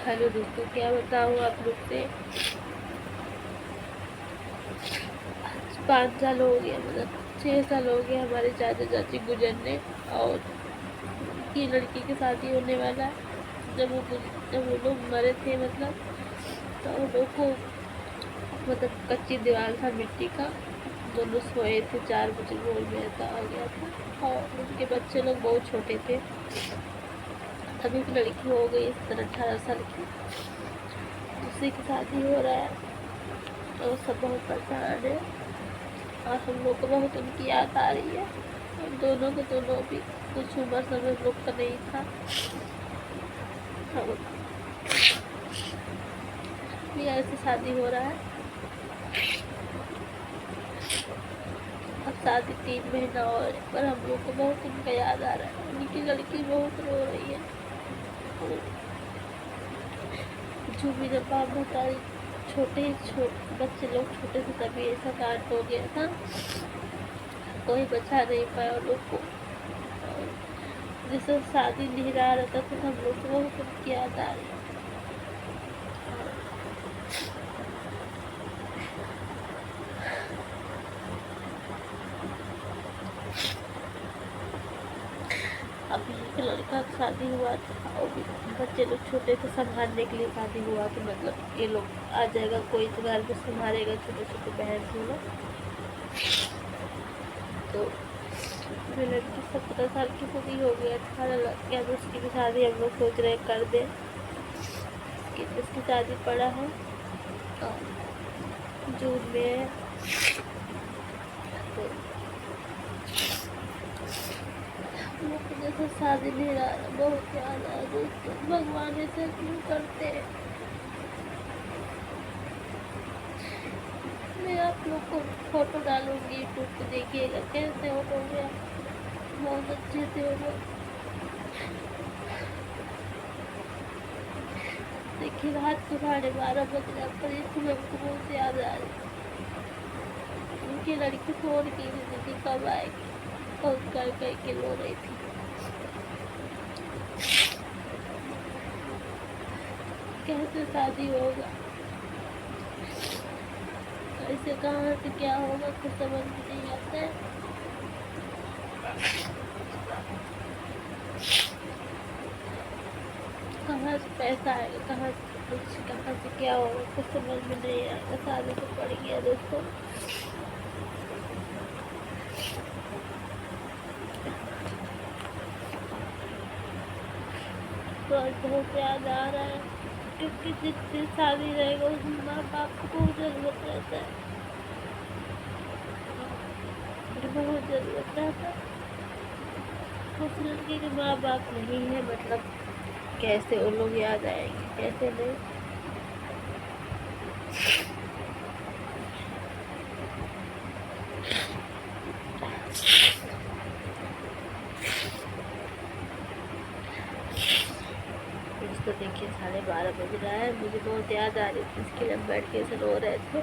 Hello दोस्तों, क्या बताऊँ आप लोग से। 5 साल हो गया, मतलब 6 साल हो गया हमारे चाचा चाची गुजरने। और उनकी लड़की की शादी होने वाला है। जब वो लोग मरे थे, मतलब तो उन लोग को कच्ची दीवार था मिट्टी का। दोनों सोए थे, 4 बजे भोर में ऐसा आ गया था। और उनके बच्चे लोग बहुत छोटे थे। अभी एक लड़की हो गई इस तरह 18 साल की, उसी की शादी हो रहा है। और सब बहुत परेशान है। और हम लोग को बहुत उनकी याद आ रही है। और दोनों भी कुछ उम्र समय हम लोग का नहीं था। हम भी ऐसे शादी हो रहा है। अब शादी 3 महीना और है, पर हम लोग को बहुत उनका याद आ रहा है। उनकी लड़की बहुत रो रही है। जो मेरा बाप बता रही, बच्चे लोग छोटे थे तभी ऐसा कांड हो गया था। कोई बचा नहीं पाया उन लोग को। और जैसे शादी नहीं रहा रहता तो हम लोग को बहुत उनकी याद आ रही है। अभी एक लड़का का शादी हुआ था, और भी बच्चे लोग छोटे थे, संभालने के लिए शादी हुआ तो मतलब ये लोग आ जाएगा, कोई तो घर में संभालेगा छोटे छोटे बहन को लोग। तो मेरी लड़की 17 साल की पूरी हो गई, 18 लग गया तो उसकी भी शादी हम लोग सोच रहे कर दें। उसकी शादी पड़ा है और जून में है। तो लोग जैसे शादी नहीं रहा, बहुत याद आ दोस्तों। भगवान ऐसा क्यों करते हैं। मैं आप लोग को फोटो डालूंगी यूट्यूब पे, देखिएगा कैसे हो लोग यार, बहुत अच्छे थे वो लोग। देखिए रात को 12:30 बज रहा, पर ये सुबह को बहुत याद आ रही। उनकी लड़की फोन की दीदी कब आएगी, फोन कर के रो रही थी। कैसे शादी होगा, कैसे कहाँ से क्या होगा, कुछ समझ में नहीं आता है। कहाँ से पैसा आएगा, कहाँ से क्या होगा, कुछ समझ में नहीं आएगा। शादी तो पड़ गया दोस्तों। तो आज बहुत याद आ रहा है, क्योंकि जिस दिन शादी रहेगा उस दिन माँ बाप को बहुत ज़रूरत रहता है। बहुत ज़रूरत रहता है। उस लड़के के माँ बाप नहीं है, मतलब कैसे वो लोग याद आएंगे, कैसे नहीं। तो देखिए 12:30 बज रहा है, मुझे बहुत याद आ रही थी, इसके लिए हम बैठ के ऐसे रो रहे थे।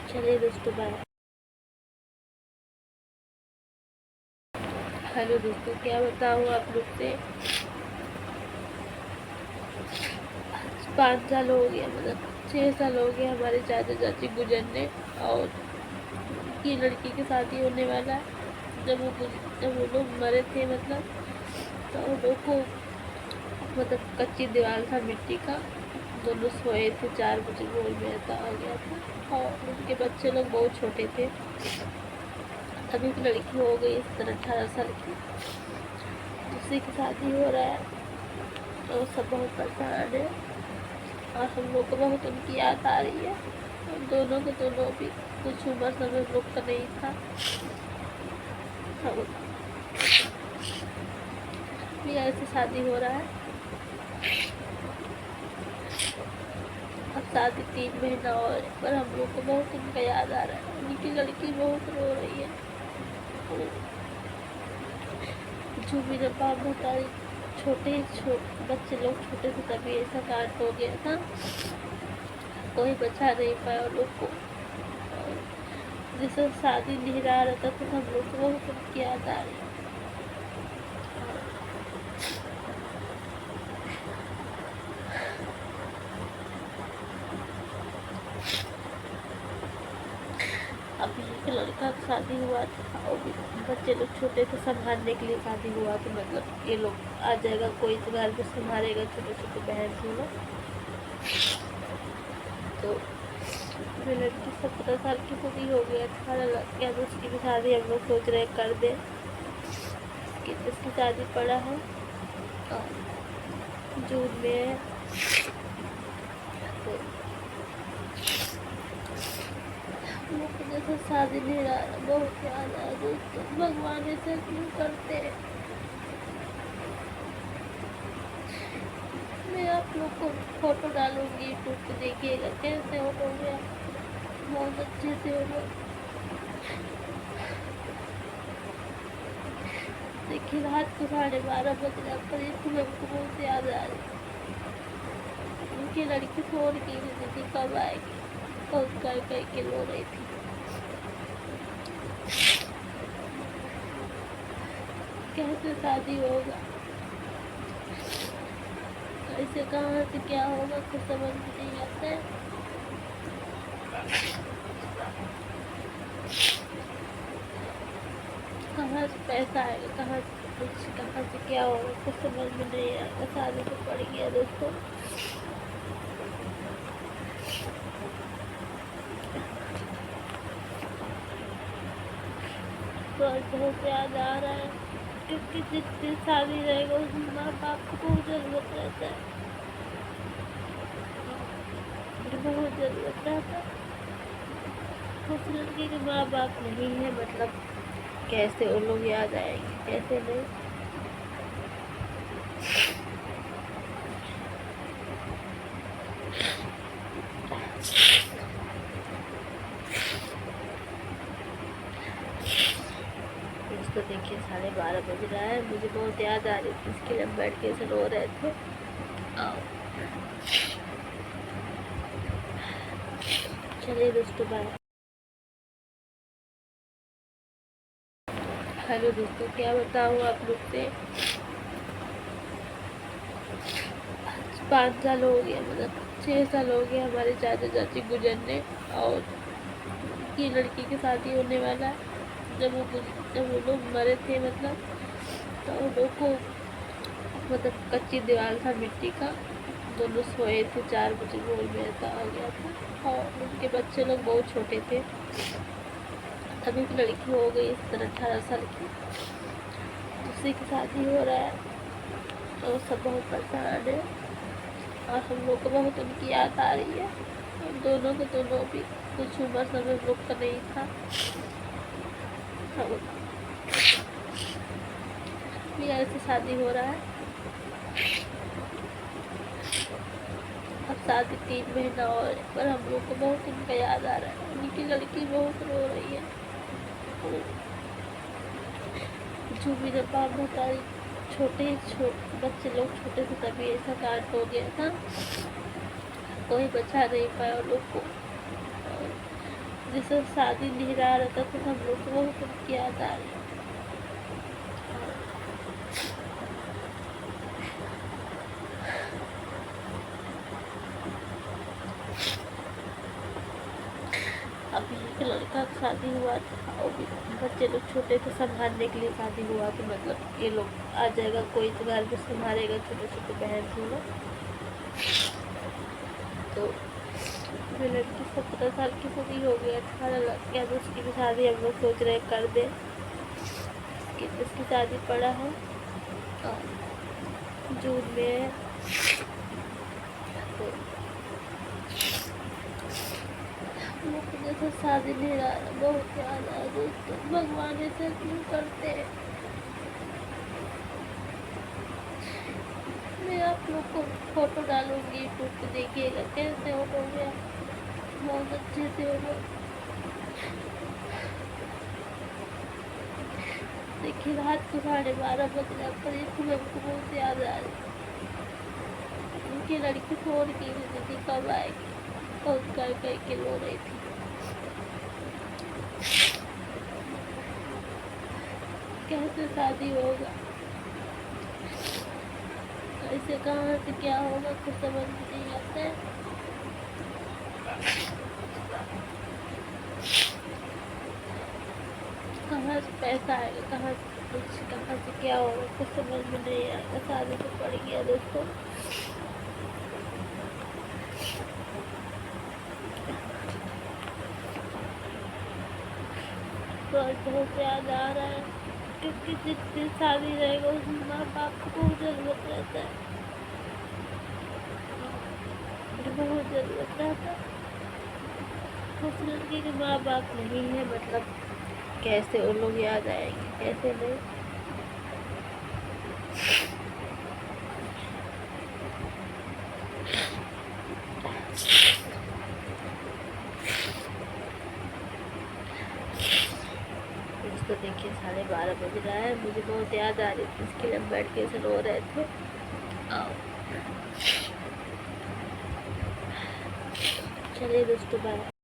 चलिए दोस्तों, बाय। हेलो दोस्तों, क्या बताऊँ आप लोग से। 5 साल हो गया, मतलब 6 साल हो गया हमारे चाचा चाची गुजरने। और उनकी लड़की की शादी होने वाला है। जब वो लोग मरे थे, मतलब तो उन लोग को कच्ची दीवार था मिट्टी का। दोनों सोए थे, 4 बजे भोर में ऐसा आ गया था। और उनके बच्चे लोग बहुत छोटे थे। अभी एक लड़की हो गई इस तरह 18 साल की, उसी की शादी हो रहा है। और सब बहुत परेशान है। और हम लोग को बहुत उनकी याद आ रही है। और दोनों भी कुछ उम्र समय हम लोग का नहीं था। हम भी ऐसे शादी हो रहा है। अब शादी 3 महीना और है, पर हम लोग को बहुत उनका याद आ रहा है। उनकी लड़की बहुत रो रही है। जो मेरा बाप बता रही, बच्चे लोग छोटे थे तभी ऐसा कांड हो गया था। कोई बचा नहीं पाया उन लोग को। और जैसे शादी नहीं रहा रहता तो हम लोग को बहुत उनकी याद आ रही है। लड़का का शादी हुआ था और भी बच्चे लोग छोटे थे, संभालने के लिए शादी हुआ तो मतलब ये लोग आ जाएगा, कोई तो घर में संभालेगा छोटे छोटे बहन से लोग। तो मेरी लड़की 17 साल की पूरी हो गई, 18 लग गया तो उसकी भी शादी हम लोग सोच रहे कर दे। इसकी शादी पड़ा है और जून में है। तो मुझे जैसे शादी नहीं रहा, बहुत याद आया दोस्तों, भगवान ऐसे क्यों करते हैं। मैं आप लोग को फोटो डालूंगी यूट्यूब पे, देखिएगा कैसे हो गया, बहुत अच्छे से हो गया। देखिए रात को 12:30 बज रहा, पर इसको हमको बहुत याद आ रही। उनकी लड़की फोन की थी कब आएगी, बहुत कह के रो रही थी। कैसे शादी होगा, ऐसे कहाँ से क्या होगा, कुछ समझ नहीं आता है। कहाँ से पैसा आएगा, कहाँ से क्या होगा, कुछ समझ में नहीं आएगा। शादी तो पड़ गया दोस्तों। तो आज बहुत याद आ रहा है, क्योंकि जिस दिन शादी रहेगा उस दिन माँ बाप को बहुत ज़रूरत रहता है, बहुत ज़रूरत रहता है। उस लड़के के माँ बाप नहीं है, मतलब कैसे वो लोग याद आएंगे, कैसे नहीं। तो देखिए 12:30 बज रहा है, मुझे बहुत याद आ रही थी, इसके लिए हम बैठ के ऐसे रो रहे थे। चलिए दोस्तों बाय। हेलो दोस्तों, क्या बताऊँ आप लोग से, 5 साल हो गया, मतलब 6 साल हो गया हमारे चाचा चाची गुजरने, और ये लड़की की शादी होने वाला है। जब वो लोग मरे थे, मतलब तो उन लोग को मतलब कच्ची दीवार था मिट्टी का, दोनों सोए थे, 4 बजे भोर में ऐसा आ गया था, और उनके बच्चे लोग बहुत छोटे थे। अभी एक लड़की हो गई इस तरह 18 साल की, उसी की शादी हो रहा है, तो सब बहुत परेशान है और हम लोग को बहुत उनकी याद आ रही है। दोनों भी कुछ उम्र समय लोग का नहीं था। प्यार से शादी हो रहा है, अब शादी 3 महीना और, पर हम लोग को बहुत उनका याद आ रहा है। उनकी लड़की बहुत रो रही है। जो मेरे बाप बता रही, छोटे बच्चे लोग छोटे थे तभी ऐसा कांड हो गया था, कोई बचा नहीं पाया उन लोग को। जिसे शादी नहीं रहा रहता तो हम लोग को बहुत उनकी याद आ रही है। अभी एक लड़का का शादी हुआ था और भी बच्चे लोग छोटे थे, संभालने के लिए शादी हुआ तो मतलब ये लोग आ जाएगा, कोई तो घर में संभालेगा छोटे छोटे बहन से लोग। तो मेरी लड़की 17 साल की पूरी हो गई, 18 लग गया तो उसकी भी शादी हम लोग सोच रहे कर दे। इसकी शादी पड़ा है और जून में है। तो मुझे जैसे शादी नहीं रहा, बहुत याद आया दोस्तों, भगवान ऐसे क्यों करते हैं। मैं आप लोग को फोटो डालूंगी यूट्यूब पे, देखिएगा कैसे हो गया, बहुत अच्छे से हो गया। देखिए रात को 12:30 बज रहा, पर इसको हमको बहुत याद आ रही। उनकी लड़की फोन की थी कब आएगी, बहुत कह के रो रही थी। कैसे शादी होगा, ऐसे कहाँ से क्या होगा, कुछ समझ नहीं आता है। कहाँ से पैसा आएगा, कहाँ से कुछ, कहाँ से क्या होगा, कुछ समझ में नहीं आएगा। शादी तो पड़ गया दोस्तों। तो आज बहुत याद आ रहा है, क्योंकि जिस दिन शादी रहेगा उसमें माँ बाप को बहुत ज़रूरत रहता है, बहुत ज़रूरत रहता है। उस लड़की के माँ बाप नहीं है, मतलब कैसे वो लोग याद आएंगे, कैसे नहीं। तो देखिए 12:30 बज रहा है, मुझे बहुत याद आ रही थी, इसके लिए हम बैठ के ऐसे रो रहे थे। चलिए दोस्तों, बाय।